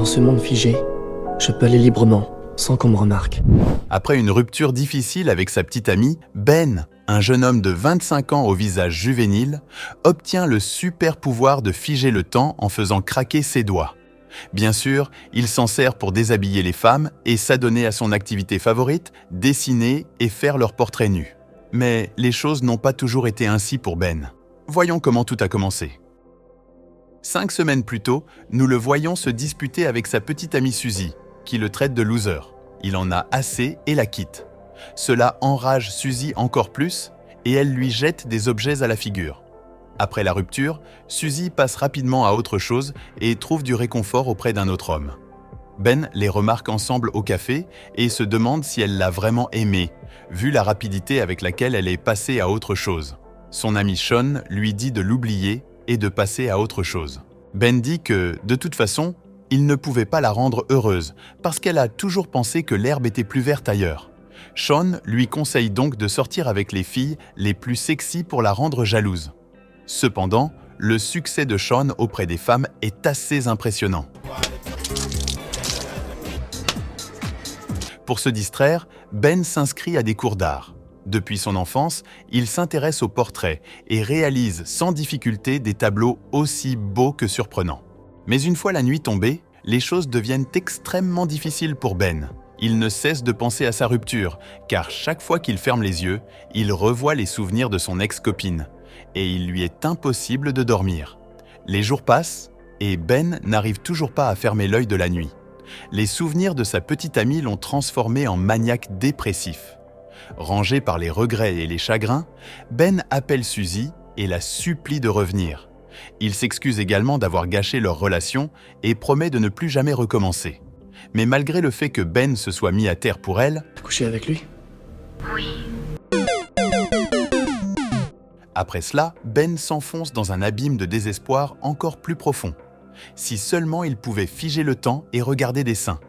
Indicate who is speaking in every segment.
Speaker 1: Dans ce monde figé, je peux aller librement, sans qu'on me remarque.
Speaker 2: Après une rupture difficile avec sa petite amie, Ben, un jeune homme de 25 ans au visage juvénile, obtient le super pouvoir de figer le temps en faisant craquer ses doigts. Bien sûr, il s'en sert pour déshabiller les femmes et s'adonner à son activité favorite, dessiner et faire leurs portraits nus. Mais les choses n'ont pas toujours été ainsi pour Ben. Voyons comment tout a commencé. 5 semaines plus tôt, nous le voyons se disputer avec sa petite amie Suzy, qui le traite de loser. Il en a assez et la quitte. Cela enrage Suzy encore plus et elle lui jette des objets à la figure. Après la rupture, Suzy passe rapidement à autre chose et trouve du réconfort auprès d'un autre homme. Ben les remarque ensemble au café et se demande si elle l'a vraiment aimé, vu la rapidité avec laquelle elle est passée à autre chose. Son ami Sean lui dit de l'oublier et de passer à autre chose. Ben dit que, de toute façon, il ne pouvait pas la rendre heureuse parce qu'elle a toujours pensé que l'herbe était plus verte ailleurs. Sean lui conseille donc de sortir avec les filles les plus sexy pour la rendre jalouse. Cependant, le succès de Sean auprès des femmes est assez impressionnant. Pour se distraire, Ben s'inscrit à des cours d'art. Depuis son enfance, il s'intéresse aux portraits et réalise sans difficulté des tableaux aussi beaux que surprenants. Mais une fois la nuit tombée, les choses deviennent extrêmement difficiles pour Ben. Il ne cesse de penser à sa rupture, car chaque fois qu'il ferme les yeux, il revoit les souvenirs de son ex-copine. Et il lui est impossible de dormir. Les jours passent et Ben n'arrive toujours pas à fermer l'œil de la nuit. Les souvenirs de sa petite amie l'ont transformé en maniaque dépressif. Rangé par les regrets et les chagrins, Ben appelle Suzy et la supplie de revenir. Il s'excuse également d'avoir gâché leur relation et promet de ne plus jamais recommencer. Mais malgré le fait que Ben se soit mis à terre pour elle,
Speaker 1: T'as couché avec lui?
Speaker 2: après cela, Ben s'enfonce dans un abîme de désespoir encore plus profond. Si seulement il pouvait figer le temps et regarder des seins.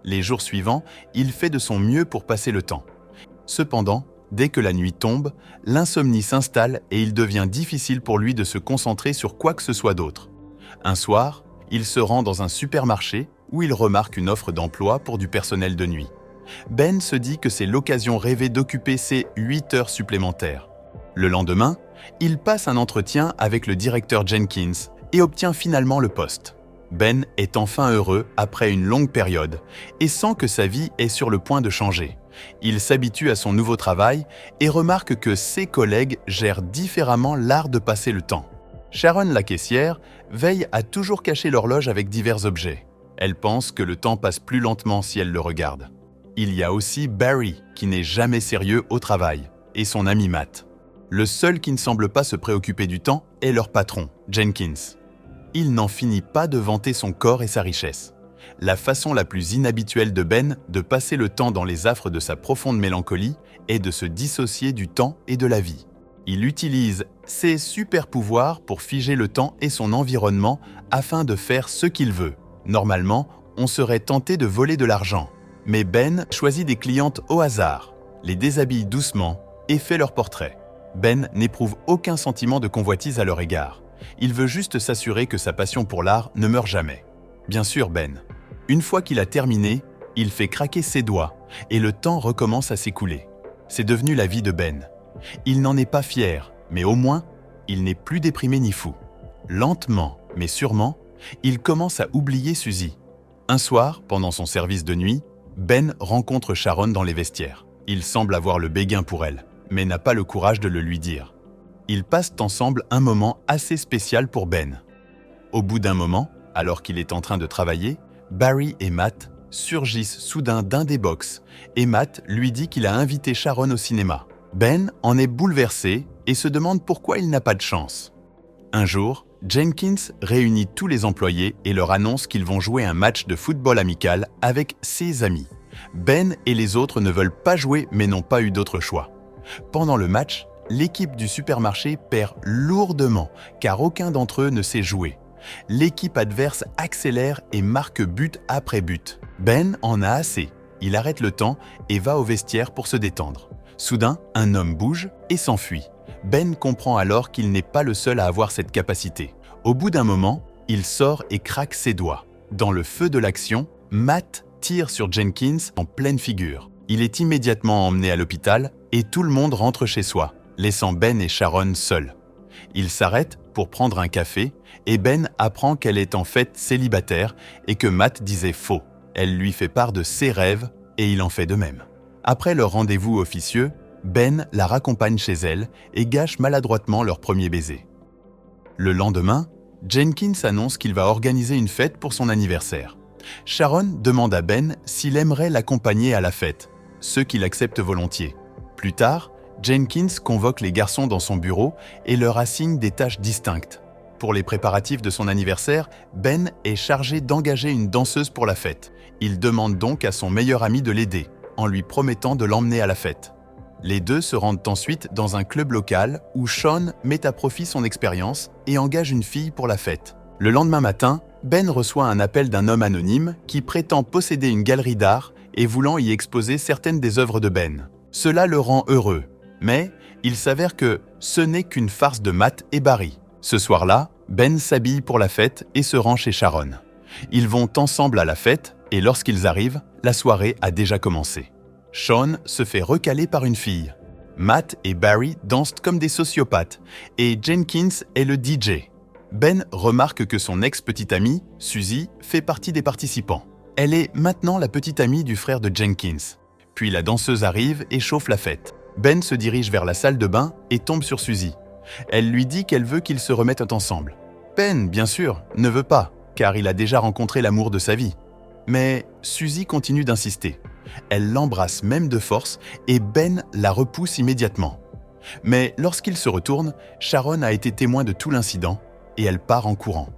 Speaker 2: Les jours suivants, il fait de son mieux pour passer le temps. Cependant, dès que la nuit tombe, l'insomnie s'installe et il devient difficile pour lui de se concentrer sur quoi que ce soit d'autre. Un soir, il se rend dans un supermarché où il remarque une offre d'emploi pour du personnel de nuit. Ben se dit que c'est l'occasion rêvée d'occuper ses 8 heures supplémentaires. Le lendemain, il passe un entretien avec le directeur Jenkins et obtient finalement le poste. Ben est enfin heureux après une longue période et sent que sa vie est sur le point de changer. Il s'habitue à son nouveau travail et remarque que ses collègues gèrent différemment l'art de passer le temps. Sharon, la caissière, veille à toujours cacher l'horloge avec divers objets. Elle pense que le temps passe plus lentement si elle le regarde. Il y a aussi Barry, qui n'est jamais sérieux au travail, et son ami Matt. Le seul qui ne semble pas se préoccuper du temps est leur patron, Jenkins. Il n'en finit pas de vanter son corps et sa richesse. La façon la plus inhabituelle de Ben de passer le temps dans les affres de sa profonde mélancolie est de se dissocier du temps et de la vie. Il utilise ses super pouvoirs pour figer le temps et son environnement afin de faire ce qu'il veut. Normalement, on serait tenté de voler de l'argent. Mais Ben choisit des clientes au hasard, les déshabille doucement et fait leur portrait. Ben n'éprouve aucun sentiment de convoitise à leur égard. Il veut juste s'assurer que sa passion pour l'art ne meurt jamais. Bien sûr, Ben. Une fois qu'il a terminé, il fait craquer ses doigts et le temps recommence à s'écouler. C'est devenu la vie de Ben. Il n'en est pas fier, mais au moins, il n'est plus déprimé ni fou. Lentement, mais sûrement, il commence à oublier Suzy. Un soir, pendant son service de nuit, Ben rencontre Sharon dans les vestiaires. Il semble avoir le béguin pour elle, mais n'a pas le courage de le lui dire. Ils passent ensemble un moment assez spécial pour Ben. Au bout d'un moment, alors qu'il est en train de travailler, Barry et Matt surgissent soudain d'un des box et Matt lui dit qu'il a invité Sharon au cinéma. Ben en est bouleversé et se demande pourquoi il n'a pas de chance. Un jour, Jenkins réunit tous les employés et leur annonce qu'ils vont jouer un match de football amical avec ses amis. Ben et les autres ne veulent pas jouer mais n'ont pas eu d'autre choix. Pendant le match, l'équipe du supermarché perd lourdement car aucun d'entre eux ne sait jouer. L'équipe adverse accélère et marque but après but. Ben en a assez. Il arrête le temps et va au vestiaire pour se détendre. Soudain, un homme bouge et s'enfuit. Ben comprend alors qu'il n'est pas le seul à avoir cette capacité. Au bout d'un moment, il sort et craque ses doigts. Dans le feu de l'action, Matt tire sur Jenkins en pleine figure. Il est immédiatement emmené à l'hôpital et tout le monde rentre chez soi, laissant Ben et Sharon seuls. Ils s'arrêtent pour prendre un café et Ben apprend qu'elle est en fait célibataire et que Matt disait faux. Elle lui fait part de ses rêves et il en fait de même. Après leur rendez-vous officieux, Ben la raccompagne chez elle et gâche maladroitement leur premier baiser. Le lendemain, Jenkins annonce qu'il va organiser une fête pour son anniversaire. Sharon demande à Ben s'il aimerait l'accompagner à la fête, ce qu'il accepte volontiers. Plus tard, Jenkins convoque les garçons dans son bureau et leur assigne des tâches distinctes. Pour les préparatifs de son anniversaire, Ben est chargé d'engager une danseuse pour la fête. Il demande donc à son meilleur ami de l'aider, en lui promettant de l'emmener à la fête. Les deux se rendent ensuite dans un club local où Sean met à profit son expérience et engage une fille pour la fête. Le lendemain matin, Ben reçoit un appel d'un homme anonyme qui prétend posséder une galerie d'art et voulant y exposer certaines des œuvres de Ben. Cela le rend heureux, mais il s'avère que ce n'est qu'une farce de Matt et Barry. Ce soir-là, Ben s'habille pour la fête et se rend chez Sharon. Ils vont ensemble à la fête et lorsqu'ils arrivent, la soirée a déjà commencé. Sean se fait recaler par une fille. Matt et Barry dansent comme des sociopathes et Jenkins est le DJ. Ben remarque que son ex-petite amie, Suzy, fait partie des participants. Elle est maintenant la petite amie du frère de Jenkins. Puis la danseuse arrive et chauffe la fête. Ben se dirige vers la salle de bain et tombe sur Suzy. Elle lui dit qu'elle veut qu'ils se remettent ensemble. Ben, bien sûr, ne veut pas, car il a déjà rencontré l'amour de sa vie. Mais Suzy continue d'insister. Elle l'embrasse même de force et Ben la repousse immédiatement. Mais lorsqu'il se retourne, Sharon a été témoin de tout l'incident et elle part en courant.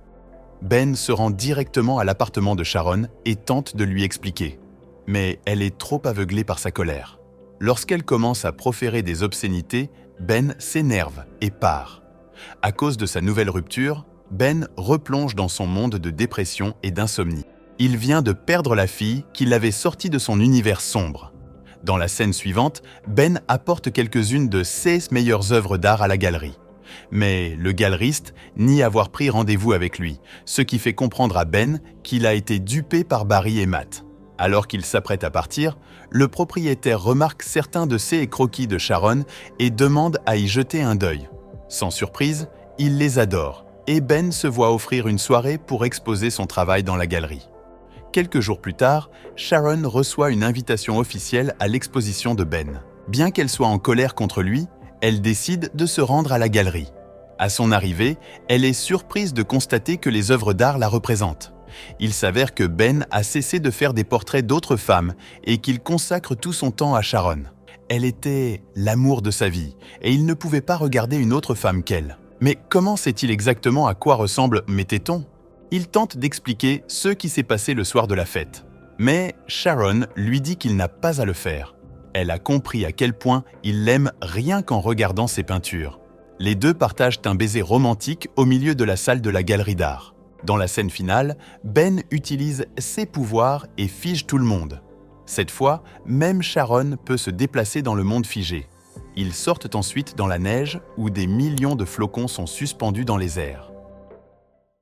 Speaker 2: Ben se rend directement à l'appartement de Sharon et tente de lui expliquer. Mais elle est trop aveuglée par sa colère. Lorsqu'elle commence à proférer des obscénités, Ben s'énerve et part. À cause de sa nouvelle rupture, Ben replonge dans son monde de dépression et d'insomnie. Il vient de perdre la fille qui l'avait sorti de son univers sombre. Dans la scène suivante, Ben apporte quelques-unes de ses meilleures œuvres d'art à la galerie. Mais le galeriste nie avoir pris rendez-vous avec lui, ce qui fait comprendre à Ben qu'il a été dupé par Barry et Matt. Alors qu'il s'apprête à partir, le propriétaire remarque certains de ses croquis de Sharon et demande à y jeter un d'œil. Sans surprise, il les adore et Ben se voit offrir une soirée pour exposer son travail dans la galerie. Quelques jours plus tard, Sharon reçoit une invitation officielle à l'exposition de Ben. Bien qu'elle soit en colère contre lui, elle décide de se rendre à la galerie. À son arrivée, elle est surprise de constater que les œuvres d'art la représentent. Il s'avère que Ben a cessé de faire des portraits d'autres femmes et qu'il consacre tout son temps à Sharon. Elle était l'amour de sa vie et il ne pouvait pas regarder une autre femme qu'elle. Mais comment sait-il exactement à quoi ressemble mes tétons ? Il tente d'expliquer ce qui s'est passé le soir de la fête. Mais Sharon lui dit qu'il n'a pas à le faire. Elle a compris à quel point il l'aime rien qu'en regardant ses peintures. Les deux partagent un baiser romantique au milieu de la salle de la galerie d'art. Dans la scène finale, Ben utilise ses pouvoirs et fige tout le monde. Cette fois, même Sharon peut se déplacer dans le monde figé. Ils sortent ensuite dans la neige où des millions de flocons sont suspendus dans les airs.